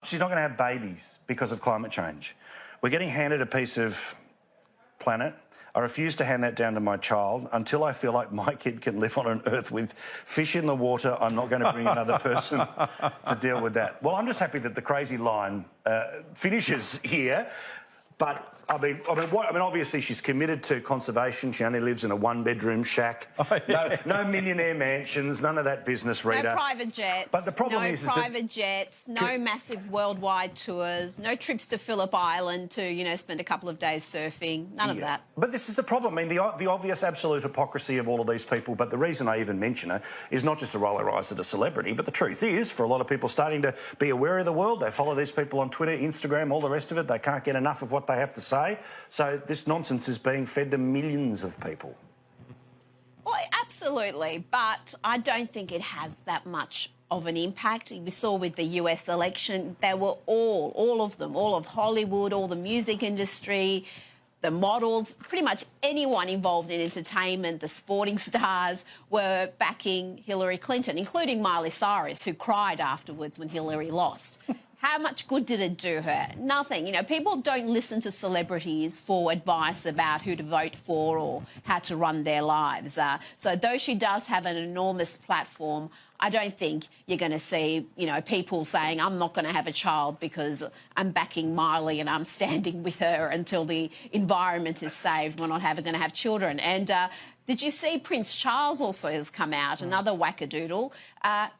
she's not going to have babies because of climate change. We're getting handed a piece of planet. I refuse to hand that down to my child until I feel like my kid can live on an earth with fish in the water. I'm not going to bring another person to deal with that. Well, I'm just happy that the crazy line finishes here. But I mean, obviously she's committed to conservation. She only lives in a one-bedroom shack. Oh, yeah. No millionaire mansions, none of that business, Rita. No private jets. But the problem is private jets, no massive worldwide tours, no trips to Phillip Island to, you know, spend a couple of days surfing. None of that. But this is the problem. I mean, the obvious absolute hypocrisy of all of these people. But the reason I even mention her is not just to roll her eyes at a celebrity, but the truth is, for a lot of people starting to be aware of the world, they follow these people on Twitter, Instagram, all the rest of it. They can't get enough of what they have to say. So this nonsense is being fed to millions of people. Well, absolutely, but I don't think it has that much of an impact. We saw with the US election, they were all of them, all of Hollywood, all the music industry, the models, pretty much anyone involved in entertainment, the sporting stars were backing Hillary Clinton, including Miley Cyrus, who cried afterwards when Hillary lost. How much good did it do her? Nothing. You know, people don't listen to celebrities for advice about who to vote for or how to run their lives. So though she does have an enormous platform, I don't think you're going to see, you know, people saying, I'm not going to have a child because I'm backing Miley and I'm standing with her until the environment is saved. We're not going to have children. And did you see Prince Charles also has come out, another wackadoodle,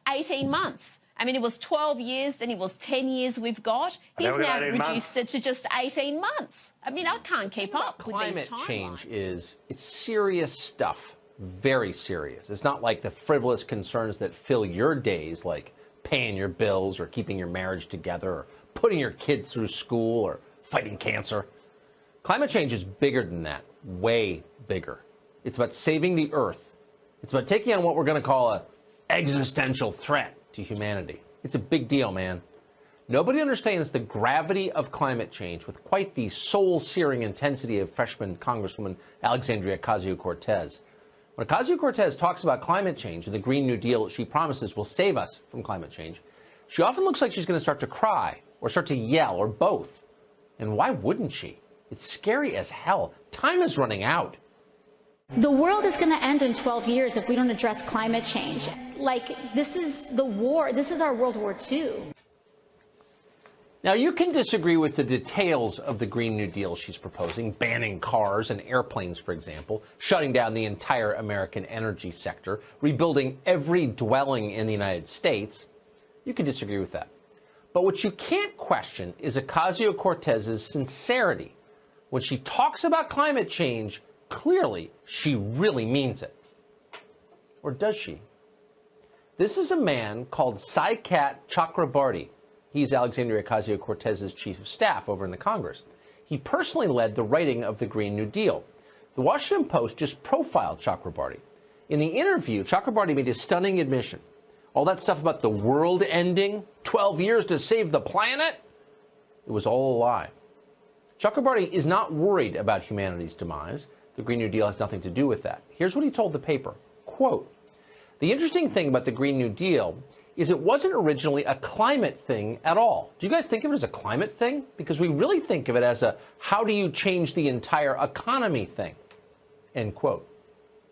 18 months. I mean, it was 12 years, then it was 10 years we've got. He's now reduced it to just 18 months. I mean, I can't keep up with these timelines. Climate change it's serious stuff, very serious. It's not like the frivolous concerns that fill your days, like paying your bills or keeping your marriage together or putting your kids through school or fighting cancer. Climate change is bigger than that, way bigger. It's about saving the Earth. It's about taking on what we're going to call an existential threat to humanity. It's a big deal, man. Nobody understands the gravity of climate change with quite the soul-searing intensity of freshman Congresswoman Alexandria Ocasio-Cortez. When Ocasio-Cortez talks about climate change and the Green New Deal she promises will save us from climate change, she often looks like she's going to start to cry or start to yell or both. And why wouldn't she? It's scary as hell. Time is running out. The world is going to end in 12 years if we don't address climate change. Like, this is the war. This is our World War II. Now, you can disagree with the details of the Green New Deal she's proposing, banning cars and airplanes, for example, shutting down the entire American energy sector, rebuilding every dwelling in the United States. You can disagree with that. But what you can't question is Ocasio-Cortez's sincerity. When she talks about climate change, clearly, she really means it. Or does she? This is a man called Saikat Chakrabarty. He's Alexandria Ocasio-Cortez's chief of staff over in the Congress. He personally led the writing of the Green New Deal. The Washington Post just profiled Chakrabarty. In the interview, Chakrabarty made a stunning admission. All that stuff about the world ending, 12 years to save the planet, it was all a lie. Chakrabarty is not worried about humanity's demise. The Green New Deal has nothing to do with that. Here's what he told the paper. Quote, "The interesting thing about the Green New Deal is it wasn't originally a climate thing at all." Do you guys think of it as a climate thing? Because we really think of it as a how do you change the entire economy thing. End quote.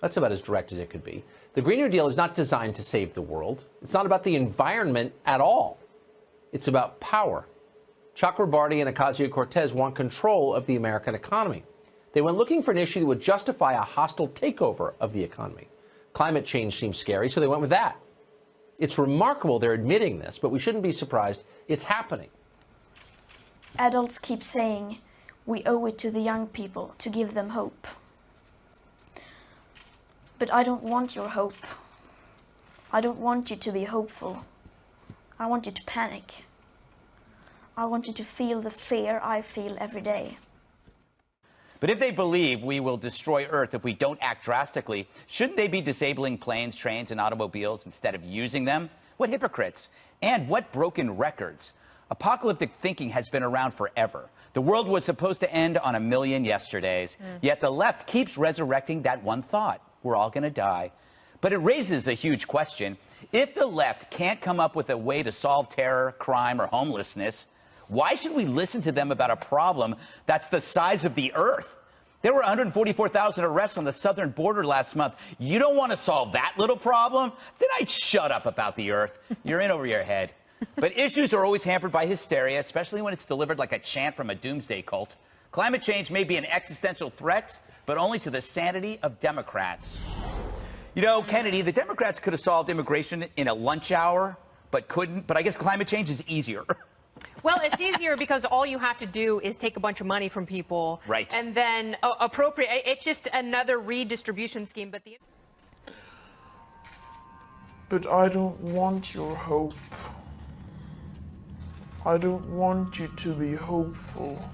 That's about as direct as it could be. The Green New Deal is not designed to save the world. It's not about the environment at all. It's about power. Chakrabarty and Ocasio-Cortez want control of the American economy. They went looking for an issue that would justify a hostile takeover of the economy. Climate change seems scary, so they went with that. It's remarkable they're admitting this, but we shouldn't be surprised it's happening. Adults keep saying we owe it to the young people to give them hope. But I don't want your hope. I don't want you to be hopeful. I want you to panic. I want you to feel the fear I feel every day. But if they believe we will destroy Earth if we don't act drastically, shouldn't they be disabling planes, trains, and automobiles instead of using them? What hypocrites! And what broken records! Apocalyptic thinking has been around forever. The world was supposed to end on a million yesterdays, yet the left keeps resurrecting that one thought. We're all going to die. But it raises a huge question. If the left can't come up with a way to solve terror, crime, or homelessness, why should we listen to them about a problem that's the size of the earth? There were 144,000 arrests on the southern border last month. You don't want to solve that little problem? Then I'd shut up about the earth. You're in over your head. But issues are always hampered by hysteria, especially when it's delivered like a chant from a doomsday cult. Climate change may be an existential threat, but only to the sanity of Democrats. You know, Kennedy, the Democrats could have solved immigration in a lunch hour, but couldn't. But I guess climate change is easier. Well, it's easier because all you have to do is take a bunch of money from people, right, and then appropriate. It's just another redistribution scheme. But I don't want your hope. I don't want you to be hopeful.